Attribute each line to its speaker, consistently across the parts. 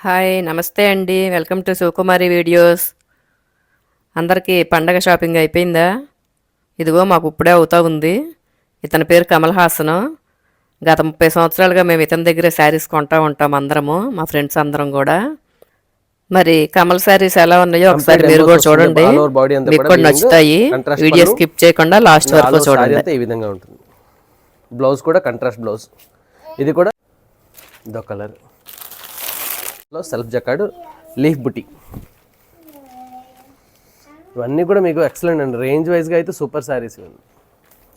Speaker 1: Hi నమస్తే అండి. Welcome to Shivakumari videos. అందరికీ పండగ షాపింగ్ అయిపోయిందా? ఇదిగో మాకు ఇప్పుడే అవుతా ఉంది. ఇతని పేరు కమల్ హాసన్. గత 30 సంవత్సరాలుగా మేము ఇతని దగ్గరే శారీస్ కొంటా ఉంటాం అందరము, మా ఫ్రెండ్స్ అందరం కూడా. మరి కమల్ శారీస్ ఎలా ఉన్నాయో ఒకసారి
Speaker 2: కంప్లీట్
Speaker 1: మీరు
Speaker 2: ఎంబోస్
Speaker 1: కూడా
Speaker 2: వస్తుంది.
Speaker 1: చూడండి,
Speaker 2: ఆల్ ఓవర్ బాడీ అంతా
Speaker 1: మీకు
Speaker 2: కూడా
Speaker 1: కూడా
Speaker 2: వీవింగ్,
Speaker 1: నచ్చుతాయి.
Speaker 2: కంట్రాస్ట్
Speaker 1: వీడియో
Speaker 2: పళ్ళు,
Speaker 1: స్కిప్ చేయకుండా లాస్ట్
Speaker 2: ఆల్
Speaker 1: వరకు
Speaker 2: ఓవర్ సారీ
Speaker 1: చూడండి.
Speaker 2: అంతా ఈ విధంగా ఉంటుంది. బ్లౌజ్ కూడా కంట్రాస్ట్ బ్లౌజ్. ఇది కూడా ఇదో కలర్ లో సెల్ఫ్ జకార్డ్ లీఫ్ బుటీ. ఇవన్నీ కూడా మీకు ఎక్సలెంట్ అండి. రేంజ్ వైజ్గా అయితే సూపర్ శారీస్ ఇవన్నీ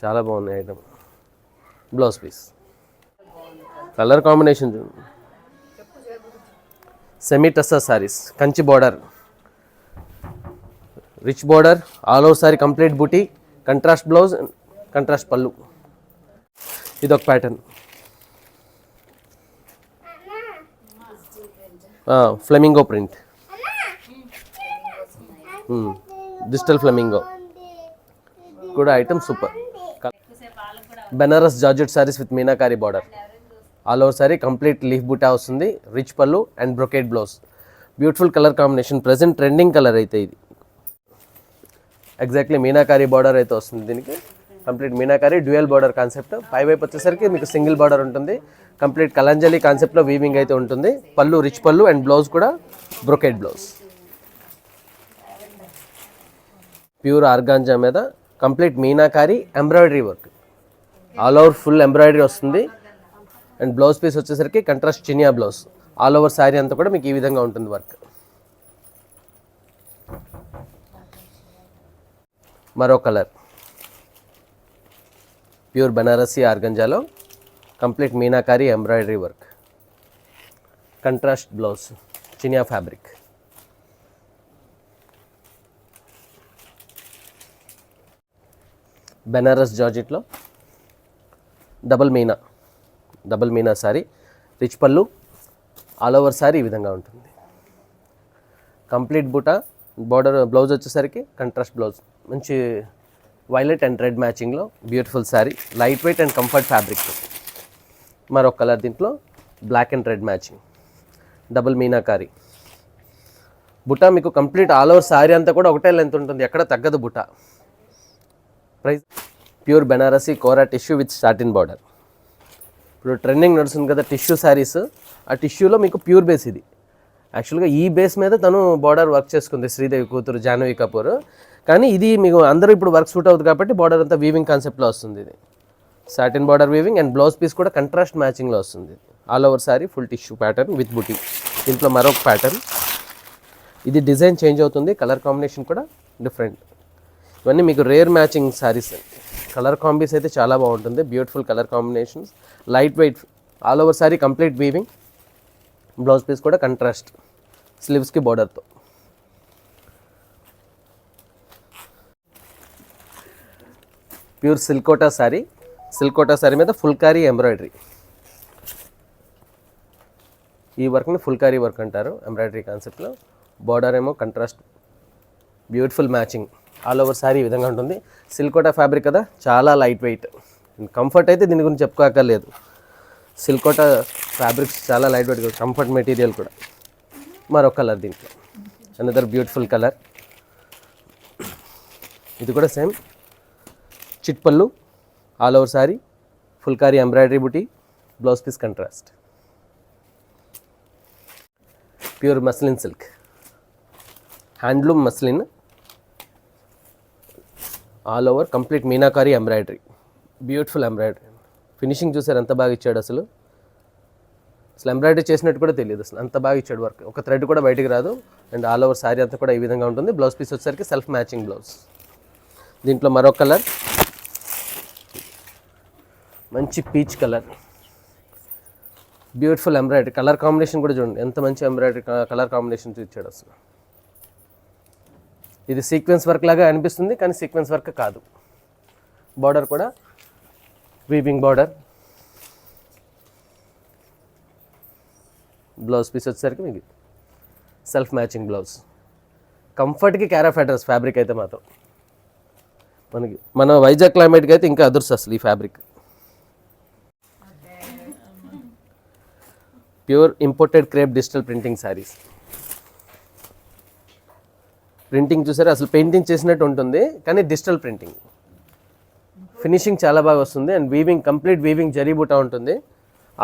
Speaker 2: చాలా బాగున్నాయి item. Blouse piece colour combination చూడండి. Semi tussar sarees, Kanchi border, rich border, all over sorry complete బుటీ, కంట్రాస్ట్ బ్లౌజ్, కంట్రాస్ట్ పళ్ళు. ఇది ఒక pattern. Flamingo print, digital flamingo కూడా item super. Banaras georgette sarees with meenakari border, all over sorry complete leaf బుటా వస్తుంది, rich పళ్ళు and brocade blouse. Beautiful colour combination, present trending colour అయితే ఇది. ఎగ్జాక్ట్లీ మీనాకారి బార్డర్ అయితే వస్తుంది దీనికి. Complete meenakari dual border concept. పై వైపు వచ్చేసరికి మీకు సింగిల్ బార్డర్ ఉంటుంది. కంప్లీట్ కలంజలి కాన్సెప్ట్లో వీవింగ్ అయితే ఉంటుంది. పళ్ళు రిచ్ పళ్ళు అండ్ బ్లౌజ్ కూడా బ్రొకేట్ బ్లౌజ్. ప్యూర్ ఆర్గాంజా మీద complete meenakari embroidery work, all over full embroidery వస్తుంది. అండ్ బ్లౌజ్ పీస్ వచ్చేసరికి కంట్రాస్ట్ చినియా బ్లౌజ్. ఆల్ ఓవర్ శారీ అంతా కూడా మీకు ఈ విధంగా ఉంటుంది వర్క్. మరో కలర్ ప్యూర్ బనారసి ఆర్గంజాలో complete meenakari embroidery work, contrast blouse, చినియా ఫ్యాబ్రిక్. బెనారస్ జార్జెట్లో డబల్ మీనా సారీ, రిచ్ పళ్ళు, ఆల్ ఓవర్ సారీ ఈ విధంగా ఉంటుంది. కంప్లీట్ బూటా బార్డర్, బ్లౌజ్ వచ్చేసరికి కంట్రాస్ట్ బ్లౌజ్, మంచి వైలెట్ అండ్ రెడ్ మ్యాచింగ్లో beautiful saree, light weight and comfort fabric. మరొక కలర్ దీంట్లో black and red matching, double meenakari బుటా. మీకు కంప్లీట్ ఆల్ ఓవర్ శారీ అంతా కూడా ఒకటే లెంత్ ఉంటుంది, ఎక్కడ తగ్గదు బుటా. Price pure Banarasi kora tissue with satin border. ఇప్పుడు ట్రెండింగ్ నడుస్తుంది కదా టిష్యూ శారీస్, ఆ టిష్యూలో మీకు ప్యూర్ బేస్ ఇది. యాక్చువల్గా ఈ బేస్ మీద తను బార్డర్ వర్క్ చేసుకుంది శ్రీదేవి కూతురు జాహ్నవి కపూర్. కానీ ఇది మీకు అందరూ ఇప్పుడు వర్క్ సూట్ అవుతుంది కాబట్టి బార్డర్ అంతా వీవింగ్ కాన్సెప్ట్లో వస్తుంది. ఇది satin border weaving and blouse piece కూడా కంట్రాస్ట్ మ్యాచింగ్లో వస్తుంది. All over sari full tissue pattern with బుటీ. దీంట్లో మరొక ప్యాటర్న్, ఇది డిజైన్ చేంజ్ అవుతుంది, కలర్ కాంబినేషన్ కూడా డిఫరెంట్. ఇవన్నీ మీకు rare matching saris. Colour combis అయితే చాలా బాగుంటుంది, beautiful colour combinations, light weight, all over sorry complete weaving, blouse piece కూడా కంట్రాస్ట్ స్లీవ్స్కి బార్డర్తో. ప్యూర్ సిల్కోటా శారీ మీద ఫుల్కారీ ఎంబ్రాయిడరీ. ఈ వర్క్ని ఫుల్కారీ వర్క్ అంటారు ఎంబ్రాయిడరీ కాన్సెప్ట్లో. బార్డర్ ఏమో contrast, beautiful matching, all over saree ఈ విధంగా ఉంటుంది. సిల్కోటా ఫ్యాబ్రిక్ కదా, చాలా లైట్ వెయిట్, కంఫర్ట్ అయితే దీని గురించి చెప్పుకోకర్లేదు. సిల్కోటా ఫ్యాబ్రిక్స్ చాలా లైట్ వెయిట్, కంఫర్ట్ మెటీరియల్ కూడా. మరొక కలర్ దీంట్లో, అనదర్ బ్యూటిఫుల్ కలర్. ఇది కూడా సేమ్ చిట్ పళ్ళు, all over saree phulkari embroidery బుటీ, blouse piece contrast. Pure muslin silk, handloom muslin, all over complete meenakari embroidery, beautiful embroidery. Finishing చూసారు ఎంత బాగా ఇచ్చాడు, అసలు ఎంబ్రాయిడరీ చేసినట్టు కూడా తెలియదు, అసలు అంత బాగా ఇచ్చాడు వర్క్. ఒక థ్రెడ్ కూడా బయటికి రాదు. అండ్ ఆల్ ఓవర్ శారీ అంతా కూడా ఈ విధంగా ఉంటుంది. బ్లౌజ్ పీస్ వచ్చేసరికి సెల్ఫ్ మ్యాచింగ్ బ్లౌజ్. దీంట్లో మరొక కలర్, మంచి peach colour, beautiful embroidery. Colour combination కూడా చూడండి ఎంత మంచి ఎంబ్రాయిడరీ కలర్ కాంబినేషన్ ఇచ్చాడు అసలు. ఇది సీక్వెన్స్ వర్క్ లాగా అనిపిస్తుంది కానీ సీక్వెన్స్ వర్క్ కాదు. బార్డర్ కూడా వీవింగ్ బార్డర్, బ్లౌజ్ పీస్ వచ్చేసరికి మీకు సెల్ఫ్ మ్యాచింగ్ బ్లౌజ్. కంఫర్ట్కి క్యారా ఫ్యాటర్స్ ఫ్యాబ్రిక్ అయితే మాత్రం మనకి మన వైజాగ్ క్లైమేట్కి అయితే ఇంకా అదృష్టం అసలు ఈ fabric. Pure imported crepe digital printing saris. Printing చూసారా, అసలు పెయింటింగ్ చేసినట్టు ఉంటుంది కానీ డిజిటల్ ప్రింటింగ్. ఫినిషింగ్ చాలా బాగా వస్తుంది and weaving, complete weaving zari బుటా ఉంటుంది.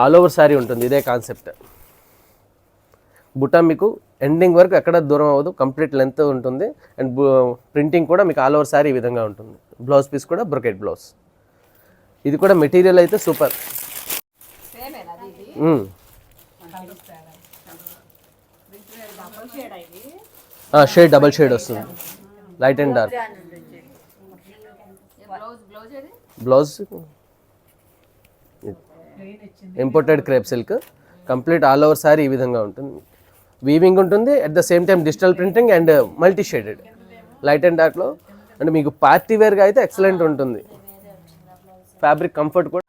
Speaker 2: ఆల్ ఓవర్ శారీ ఉంటుంది, ఇదే కాన్సెప్ట్. బుటా మీకు ఎండింగ్ వరకు ఎక్కడ దూరం అవ్వదు, కంప్లీట్ లెంత్ ఉంటుంది. అండ్ ప్రింటింగ్ కూడా మీకు ఆల్ ఓవర్ శారీ ఈ విధంగా ఉంటుంది. బ్లౌజ్ పీస్ కూడా బ్రొకెట్ బ్లౌజ్. ఇది కూడా మెటీరియల్ అయితే సూపర్. షేడ్ డబల్ షేడ్ వస్తుంది, light and dark. Blouse imported crepe silk, complete all over saree ఈ విధంగా ఉంటుంది. వీవింగ్ ఉంటుంది, at the same time digital printing and multi shaded, light and డార్క్లో. అండ్ మీకు పార్టీ వేర్గా అయితే ఎక్సలెంట్ ఉంటుంది. ఫ్యాబ్రిక్ కంఫర్ట్ కూడా.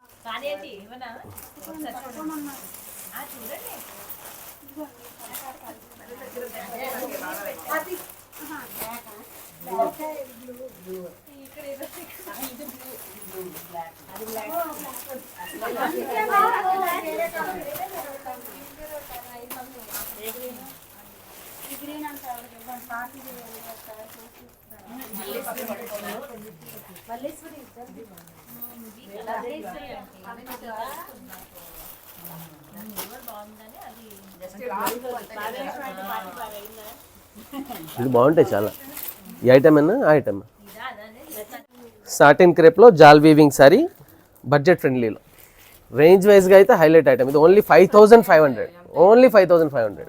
Speaker 2: ఇది బాగుంటాయి చాలా. ఈ ఐటమ్ అన్నా ఆ ఐటమ్. సాటిన్ క్రేప్లో జాల్ వీవింగ్ సారీ, బడ్జెట్ ఫ్రెండ్లీలో. రేంజ్ వైజ్గా అయితే హైలైట్ ఐటమ్. ఇది ఓన్లీ 5500, ఓన్లీ 5500.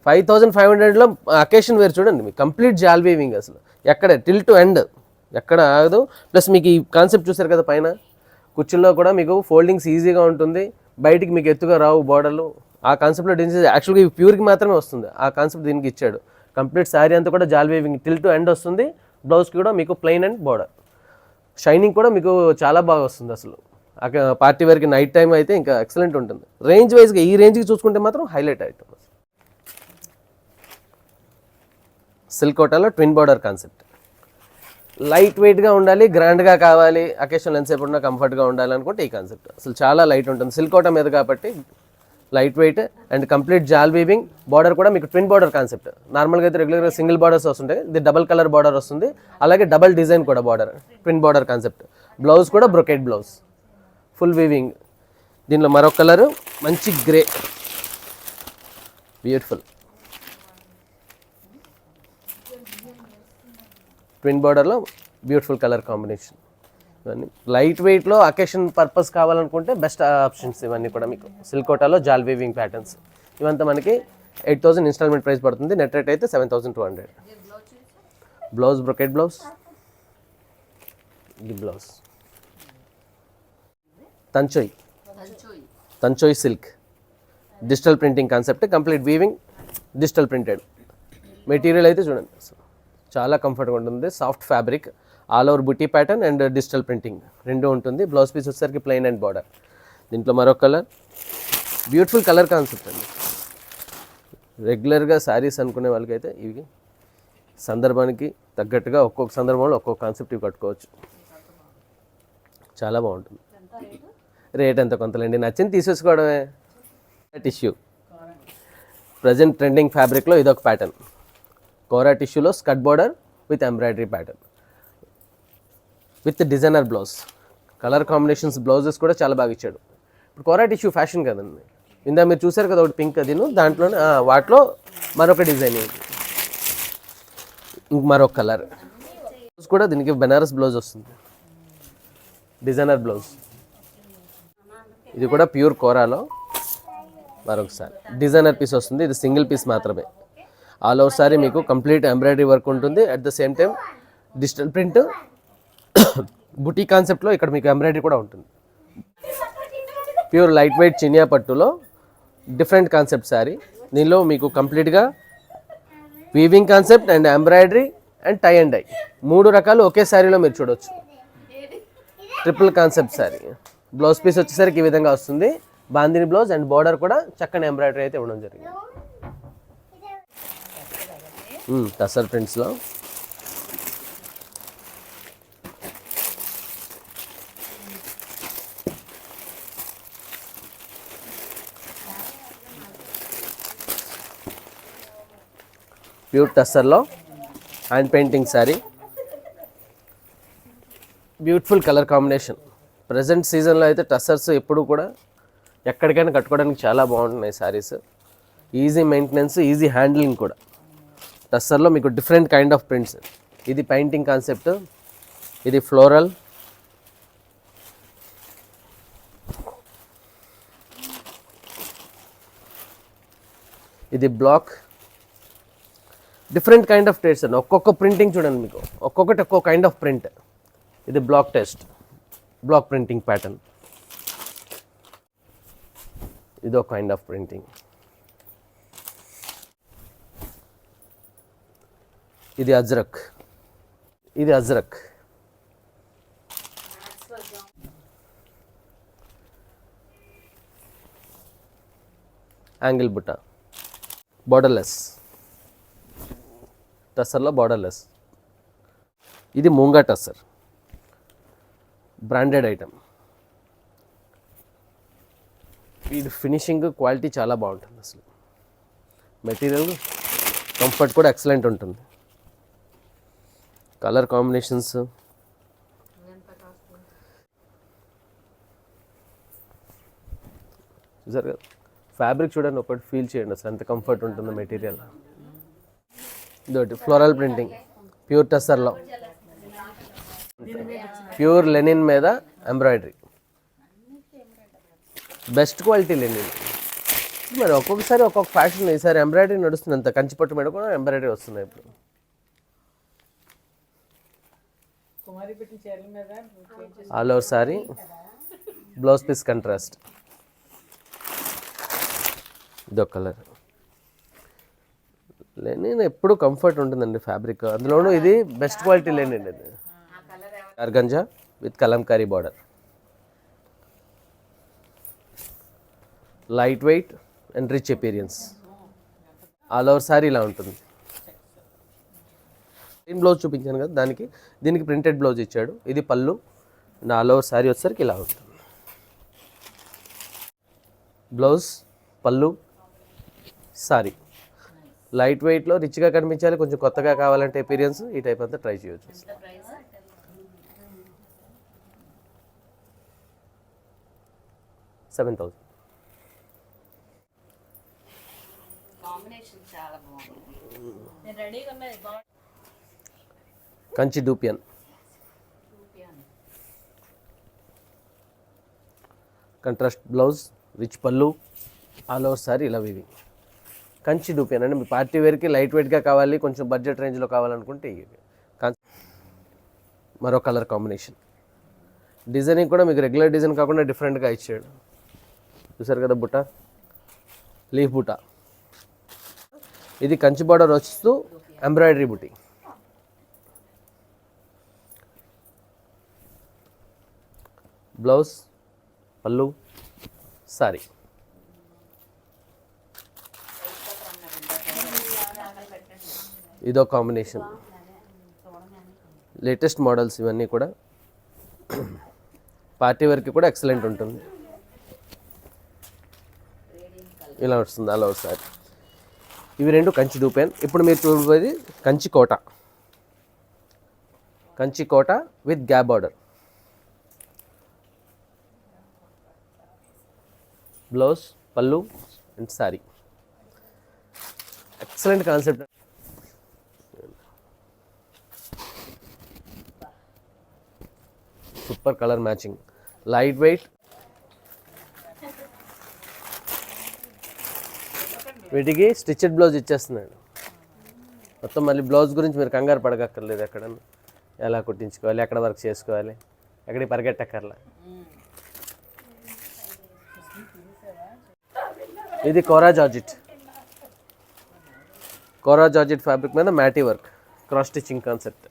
Speaker 2: 5500లో అకేషన్ వేర్ చూడండి, మీకు కంప్లీట్ జాల్ వీవింగ్ అసలు ఎక్కడ టిల్ టు ఎండ్ ఎక్కడ ఆగదు. ప్లస్ మీకు ఈ కాన్సెప్ట్ చూసారు కదా, పైన కుర్చీల్లో కూడా మీకు ఫోల్డింగ్స్ ఈజీగా ఉంటుంది. బయటికి మీకు ఎత్తుగా రావు బోర్డర్లు. ఆ కాన్సెప్ట్లో డిజైన్ యాక్చువల్గా ఇవి ప్యూర్కి మాత్రమే వస్తుంది. ఆ కాన్సెప్ట్ దీనికి ఇచ్చాడు. కంప్లీట్ శారీ అంతా కూడా జాల్ వీవింగ్ టిల్ టు ఎండ్ వస్తుంది. బ్లౌజ్కి కూడా మీకు ప్లెయిన్ అండ్ బోర్డర్. షైనింగ్ కూడా మీకు చాలా బాగా వస్తుంది అసలు. పార్టీ వేర్కి నైట్ టైం అయితే ఇంకా ఎక్సలెంట్ ఉంటుంది. రేంజ్ వైజ్గా ఈ రేంజ్కి చూసుకుంటే మాత్రం హైలైట్ ఐటమ్. సిల్క్ కోటాలో ట్విన్ బార్డర్ కాన్సెప్ట్. లైట్ వెయిట్గా ఉండాలి, గ్రాండ్గా కావాలి, అకేషన్ ఎంతసేపు ఉన్నా కంఫర్ట్గా ఉండాలి అనుకుంటే ఈ కాన్సెప్ట్ అసలు చాలా లైట్ ఉంటుంది. సిల్క్ కోటా మీద కాబట్టి లైట్ వెయిట్ అండ్ కంప్లీట్ జాల్ వీవింగ్. బార్డర్ కూడా మీకు ట్విన్ బార్డర్ కాన్సెప్ట్. నార్మల్గా అయితే రెగ్యులర్గా సింగిల్ బార్డర్స్ వస్తుంటాయి, ఇది డబల్ కలర్ బార్డర్ వస్తుంది. అలాగే డబల్ డిజైన్ కూడా border, twin border concept. Blouse కూడా బ్రొకెట్ బ్లౌజ్, ఫుల్ వీవింగ్. దీనిలో మరొక కలరు మంచి గ్రే, బ్యూటిఫుల్ ట్విన్ బార్డర్లో బ్యూటిఫుల్ కలర్ కాంబినేషన్. ఇవన్నీ లైట్ వెయిట్లో అకేషన్ పర్పస్ కావాలనుకుంటే బెస్ట్ ఆప్షన్స్ ఇవన్నీ కూడా మీకు. సిల్క్ కోటాలో జాల్ వీవింగ్ ప్యాటర్న్స్. ఇవంతా మనకి 8000 ఇన్స్టాల్మెంట్ ప్రైస్ పడుతుంది. నెట్ రేట్ అయితే 7200. Blouse brocade blouse. ఇది బ్లౌజ్ తంచోయ్ silk digital printing concept. Complete weaving, digital printed. Material అయితే చూడండి చాలా కంఫర్ట్గా ఉంటుంది. సాఫ్ట్ ఫ్యాబ్రిక్, ఆల్ ఓవర్ బుటీ ప్యాటర్న్ అండ్ డిజిటల్ ప్రింటింగ్ రెండు ఉంటుంది. బ్లౌజ్ పీస్ వచ్చేసరికి ప్లెయిన్ అండ్ బార్డర్. దీంట్లో మరొక కలర్, బ్యూటిఫుల్ కలర్ కాన్సెప్ట్ అండి. రెగ్యులర్గా శారీస్ అనుకునే వాళ్ళకైతే ఇవి సందర్భానికి తగ్గట్టుగా ఒక్కొక్క సందర్భంలో ఒక్కొక్క కాన్సెప్ట్ ఇవి కట్టుకోవచ్చు. చాలా బాగుంటుంది. రేట్ ఎంత కొంతలేండి, నచ్చింది తీసేసుకోవడమే. టిష్యూ ప్రజెంట్ ట్రెండింగ్ ఫ్యాబ్రిక్లో ఇదొక ప్యాటర్న్. కోరా టిష్యూలో స్కట్ border with embroidery pattern with designer blouse. Colour combinations blouses కూడా చాలా బాగా ఇచ్చాడు. ఇప్పుడు కోరా టిష్యూ ఫ్యాషన్ కదండి. ఇందా మీరు చూసారు కదా ఒకటి పింక్, అది దాంట్లోనే వాటిలో మరొక డిజైన్, మరొక కలర్ కూడా. దీనికి బెనారస్ బ్లౌజ్ వస్తుంది, డిజైనర్ బ్లౌజ్. ఇది కూడా ప్యూర్ కోరాలో మరొకసారి డిజైనర్ పీస్ వస్తుంది. ఇది సింగిల్ పీస్ మాత్రమే. ఆల్ ఓవర్ సారీ మీకు కంప్లీట్ ఎంబ్రాయిడరీ వర్క్ ఉంటుంది. At the same time digital print బుటీ కాన్సెప్ట్లో ఇక్కడ మీకు ఎంబ్రాయిడరీ కూడా ఉంటుంది. ప్యూర్ లైట్ వెయిట్ చినియా పట్టులో డిఫరెంట్ కాన్సెప్ట్ శారీ. దీనిలో మీకు కంప్లీట్గా weaving concept and embroidery and tie and dye మూడు రకాలు ఒకే శారీలో మీరు చూడవచ్చు. Triple concept sari. Blouse piece వచ్చేసరికి ఈ విధంగా వస్తుంది. బాందిని బ్లౌజ్ అండ్ బార్డర్ కూడా చక్కని ఎంబ్రాయిడరీ అయితే ఇవ్వడం జరిగింది. టసర్ ప్రింట్స్లో ప్యూర్ టస్సర్లో hand painting saree, beautiful colour combination. Present సీజన్లో అయితే టస్సర్స్ ఎప్పుడు కూడా ఎక్కడికైనా కట్టుకోవడానికి చాలా బాగుంటున్నాయి sarees. Easy maintenance, easy handling కూడా. టస్సర్లో మీకు డిఫరెంట్ కైండ్ ఆఫ్ ప్రింట్స్. ఇది పెయింటింగ్ కాన్సెప్ట్, ఇది ఫ్లోరల్, ఇది block. Different kind of taste అండి. ఒక్కొక్క ప్రింటింగ్ చూడండి, మీకు ఒక్కొక్కటి ఒక్కొక్క కైండ్ ఆఫ్ ప్రింట్. ఇది block test, block printing pattern. ఇది ఒక కైండ్ ఆఫ్ ప్రింటింగ్. ఇది అజ్రక్, ఇది అజ్రక్. యాంగిల్ బుట్ట, బార్డర్లెస్, టస్సర్లో బార్డర్లెస్. ఇది మూంగా టస్సర్, బ్రాండెడ్ ఐటమ్. ఇది ఫినిషింగ్ క్వాలిటీ చాలా బాగుంటుంది. అసలు మెటీరియల్ కంఫర్ట్ కూడా ఎక్సలెంట్ ఉంటుంది. కలర్ కాంబినేషన్స్, చూసారు కదా, ఫ్యాబ్రిక్ చూడండి, ఒకటి ఫీల్ చేయండి అసలు ఎంత కంఫర్ట్ ఉంటుందో మెటీరియల్. ఇదొకటి ఫ్లోరల్ ప్రింటింగ్, ప్యూర్ టస్సర్లో, ప్యూర్ లెనిన్ మీద ఎంబ్రాయిడరీ, బెస్ట్ క్వాలిటీ లెనిన్. మరి ఒక్కొక్కసారి ఒక్కొక్క ఫ్యాషన్. ఈసారి ఎంబ్రాయిడరీ నడుస్తుంది, అంత కంచిపట్టు మీద కూడా ఎంబ్రాయిడరీ వస్తున్నాయి ఇప్పుడు. All over sari, blouse piece contrast. ఇదొక కలర్. లెనిన్ ఎప్పుడు కంఫర్ట్ ఉంటుందండి ఫ్యాబ్రిక్, అందులోనూ ఇది బెస్ట్ క్వాలిటీ లెనిన్. ఇది organza with kalamkari border, light weight and rich appearance. All over sari ఇలా ఉంటుంది. ప్లెయిన్ బ్లౌజ్ చూపించాను కదా, దీనికి ప్రింటెడ్ బ్లౌజ్ ఇచ్చాడు. ఇది పళ్ళు అండ్ ఆల్ ఓవర్ సారీ వచ్చేసరికి ఇలా ఉంటుంది. బ్లౌజ్, పళ్ళు, సారీ లైట్ వెయిట్లో రిచ్గా కనిపించాలి, కొంచెం కొత్తగా కావాలంటే అపీరియన్స్, ఈ టైప్ అంతా ట్రై చేయొచ్చు. 7,000. Kanchi dupion, contrast blouse, rich పళ్ళు, ఆల్ ఓవర్ సారీ ఇలా వివింగ్. కంచి డూపియన్ అంటే మీ పార్టీ వేర్కి లైట్ వెయిట్గా కావాలి, కొంచెం బడ్జెట్ రేంజ్లో కావాలనుకుంటే ఇవి. మరో కలర్ కాంబినేషన్. డిజైనింగ్ కూడా మీకు రెగ్యులర్ డిజైన్ కాకుండా డిఫరెంట్గా ఇచ్చాడు. చూసారు కదా, బుట్ట, లీఫ్ బుట్ట. ఇది కంచి బార్డర్ వస్తూ ఎంబ్రాయిడరీ బుట్టి. బ్లౌజ్, పళ్ళు, సారీ. ఇదో కాంబినేషన్. లేటెస్ట్ మోడల్స్ ఇవన్నీ కూడా. పార్టీ వేర్కి కూడా ఎక్సలెంట్ ఉంటుంది. ఇలా వస్తుంది అలా ఒకసారి. ఇవి రెండు కంచి డూపెన్. ఇప్పుడు మీరు చూడబోయేది కంచి కోట, కంచి కోట విత్ గ్యాప్ బార్డర్. బ్లౌజ్, పళ్ళు and sorry. Excellent concept. Super colour matching, light weight. వీటికి స్టిచ్డ్ బ్లౌజ్ ఇచ్చేస్తున్నాడు మొత్తం. మళ్ళీ బ్లౌజ్ గురించి మీరు కంగారు పడగక్కర్లేదు. ఎక్కడ ఎలా కుట్టించుకోవాలి, ఎక్కడ వర్క్ చేసుకోవాలి, ఎక్కడికి పరిగెట్టక్కర్లే. ఇది కోరా జార్జెట్, కోరా జార్జెట్ ఫ్యాబ్రిక్ మీద మ్యాటీ వర్క్, క్రాస్ స్టిచ్చింగ్ కాన్సెప్ట్.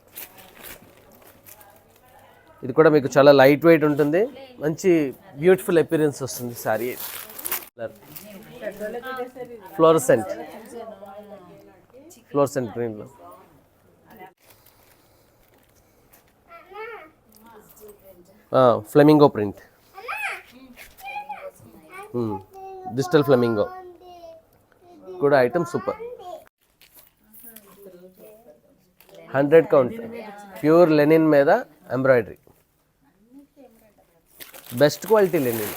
Speaker 2: ఇది కూడా మీకు చాలా లైట్ వెయిట్ ఉంటుంది, మంచి బ్యూటిఫుల్ అపీరెన్స్ వస్తుంది సారీ. ఫ్లోరసెంట్, ఫ్లోరసెంట్ గ్రీన్లో. ఫ్లెమింగో ప్రింట్, డిజిటల్ ఫ్లెమింగో కూడా item super. 100 count pure linen మీద ఎంబ్రాయిడరీ, బెస్ట్ క్వాలిటీ లెనిన్.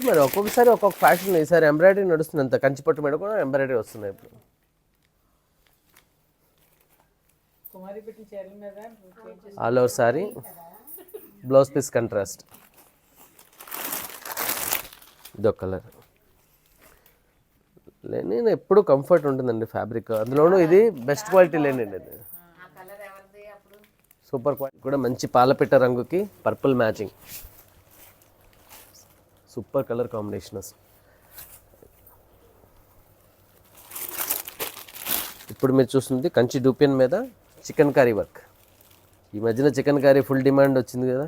Speaker 2: మరి ఒక్కొక్కసారి ఒక్కొక్క ఫ్యాషన్. ఈసారి ఎంబ్రాయిడరీ నడుస్తుంది, అంత కంచిపట్టు మీద కూడా ఎంబ్రాయిడరీ వస్తున్నాయి ఇప్పుడు. All over sari, blouse piece contrast, ఇదొక కలర్. లెనిన్ ఎప్పుడు కంఫర్ట్ ఉంటుందండి ఫ్యాబ్రిక్, అందులోనూ ఇది బెస్ట్ క్వాలిటీ లెనిన్. ఇది సూపర్ క్వాలిటీ కూడా, మంచి పాలపిట్ట రంగుకి purple matching, super colour combination. ఇప్పుడు మీరు చూస్తుంది కంచి డూపియన్ మీద చికెన్ కర్రీ వర్క్. ఈ మధ్యన చికెన్ కర్రీ ఫుల్ డిమాండ్ వచ్చింది కదా.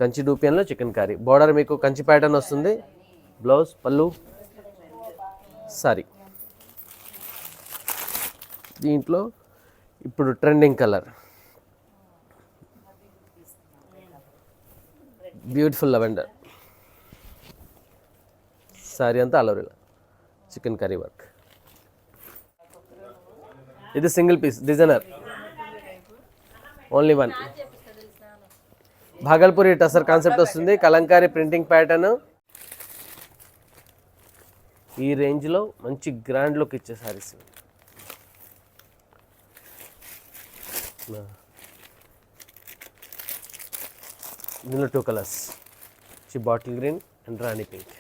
Speaker 2: కంచి డూపియన్లో చికెన్ కర్రీ బార్డర్ మీకు కంచి ప్యాటర్న్ వస్తుంది. బ్లౌజ్, పళ్ళు, సారీ. దీంట్లో ఇప్పుడు trending colour beautiful lavender. Sorry అంతా అలవరిలా చికెన్ కర్రీ వర్క్. ఇది single piece designer, only one. Bhagalpuri tussar concept వస్తుంది, కలంకారీ ప్రింటింగ్ ప్యాటర్న్. ఈ రేంజ్లో మంచి గ్రాండ్ లుక్ ఇచ్చే సారీస్. ఇందులో 2 colours, bottle green and rani pink.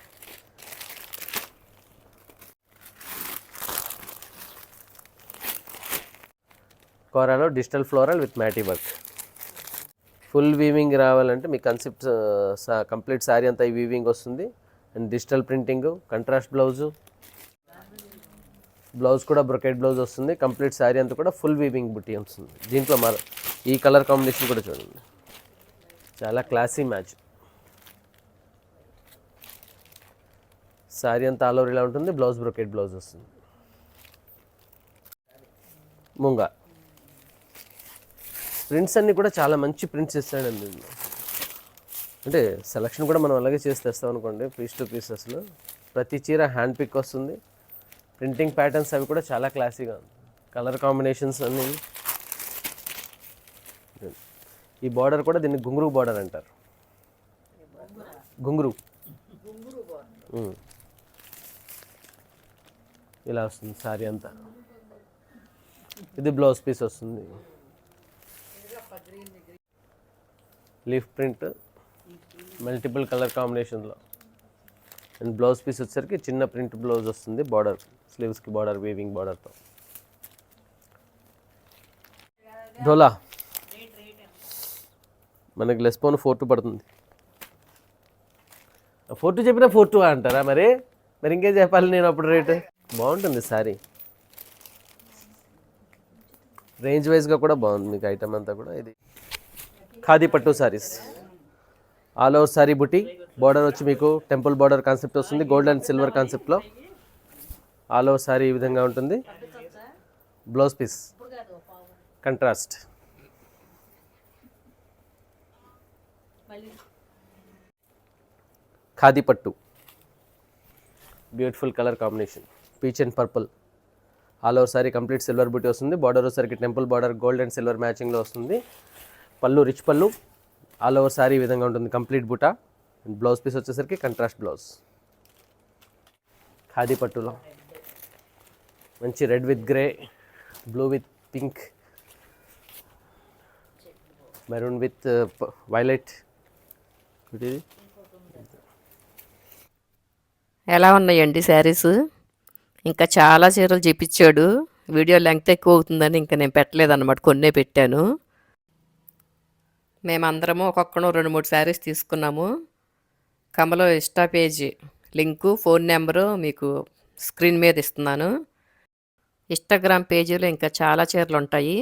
Speaker 2: కోరాలో డిజిటల్ ఫ్లోరల్ విత్ మ్యాటీ వర్క్. ఫుల్ వీవింగ్ రావాలంటే మీ కన్సెప్ట్ కంప్లీట్ శారీ అంతా ఈ వీవింగ్ వస్తుంది. And digital printing, contrast blouse, blouse కూడా బ్రొకెట్ బ్లౌజ్ వస్తుంది. కంప్లీట్ శారీ అంతా కూడా ఫుల్ వీవింగ్ బుట్టి వస్తుంది. దీంట్లో ఈ కలర్ కాంబినేషన్ కూడా చూడండి, చాలా క్లాసీ మ్యాచ్. శారీ అంతా ఆల్ ఓవర్ ఇలా ఉంటుంది. బ్లౌజ్ బ్రొకెట్ బ్లౌజ్ వస్తుంది. ముంగా ప్రింట్స్ అన్నీ కూడా చాలా మంచి ప్రింట్స్ ఇస్తాడండి. అంటే సెలక్షన్ కూడా మనం అలాగే చేసి తెస్తాం అనుకోండి, పీస్ టు పీస్. అసలు ప్రతి చీర హ్యాండ్ పిక్ వస్తుంది. ప్రింటింగ్ ప్యాటర్న్స్ అవి కూడా చాలా క్లాసీగా ఉంది. కలర్ కాంబినేషన్స్ అన్నీ. ఈ బార్డర్ కూడా దీన్ని గుంగురు బార్డర్ అంటారు. గుంగురు ఇలా వస్తుంది సారీ అంతా. ఇది బ్లౌజ్ పీస్ వస్తుంది, లీఫ్ ప్రింట్, మల్టిపుల్ కలర్ కాంబినేషన్లో. అండ్ బ్లౌజ్ పీస్ వచ్చేసరికి చిన్న ప్రింట్ బ్లౌజ్ వస్తుంది. బార్డర్, స్లీవ్స్కి బార్డర్, వీవింగ్ బార్డర్తో. డోలా మనకి లెస్పోన్ 4-2 పడుతుంది. 4-2 చెప్పినా 4-2 అంటారా? మరి ఇంకేం చెప్పాలి నేను అప్పుడు రేటు. బాగుంటుంది సారీ, రేంజ్ వైజ్గా కూడా బాగుంది మీకు ఐటమ్ అంతా కూడా. ఇది ఖాదీ పట్టు saris, all over sari buti. Border వచ్చి మీకు టెంపుల్ బార్డర్ కాన్సెప్ట్ వస్తుంది, గోల్డ్ అండ్ సిల్వర్ కాన్సెప్ట్లో. ఆల్ ఓవర్ సారీ ఈ విధంగా ఉంటుంది. Blouse piece contrast. ఖాదీ పట్టు, beautiful colour combination, peach and purple. All over sorry complete silver buti వస్తుంది. బార్డర్ వచ్చేసరికి temple border, gold and silver మ్యాచింగ్లో వస్తుంది. పళ్ళు రిచ్ పళ్ళు. ఆల్ ఓవర్ సారీ ఈ విధంగా ఉంటుంది, కంప్లీట్ బూటా. బ్లౌజ్ పీస్ వచ్చేసరికి కంట్రాస్ట్ బ్లౌజ్. ఖాదీ పట్టులో మంచి red with grey, blue with pink, maroon with violet.
Speaker 1: ఎలా ఉన్నాయండి శారీస్? ఇంకా చాలా చీరలు చూపించాడు. వీడియో లెంగ్త్ ఎక్కువ అవుతుందని ఇంకా నేను పెట్టలేదన్నమాట, కొన్నే పెట్టాను. మేమందరము ఒక్కొక్కరు 2-3 శారీస్ తీసుకున్నాము. కమలో Insta page link, phone number మీకు స్క్రీన్ మీద ఇస్తున్నాను. ఇన్స్టాగ్రామ్ పేజీలో ఇంకా చాలా చీరలు ఉంటాయి,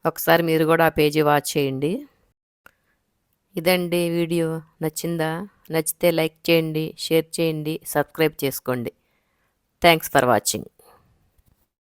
Speaker 1: ఒకసారి మీరు కూడా ఆ పేజీ వాచ్ చేయండి. ఇదండి వీడియో. నచ్చిందా? నచ్చితే లైక్ చేయండి, షేర్ చేయండి, సబ్స్క్రైబ్ చేసుకోండి. Thanks for watching.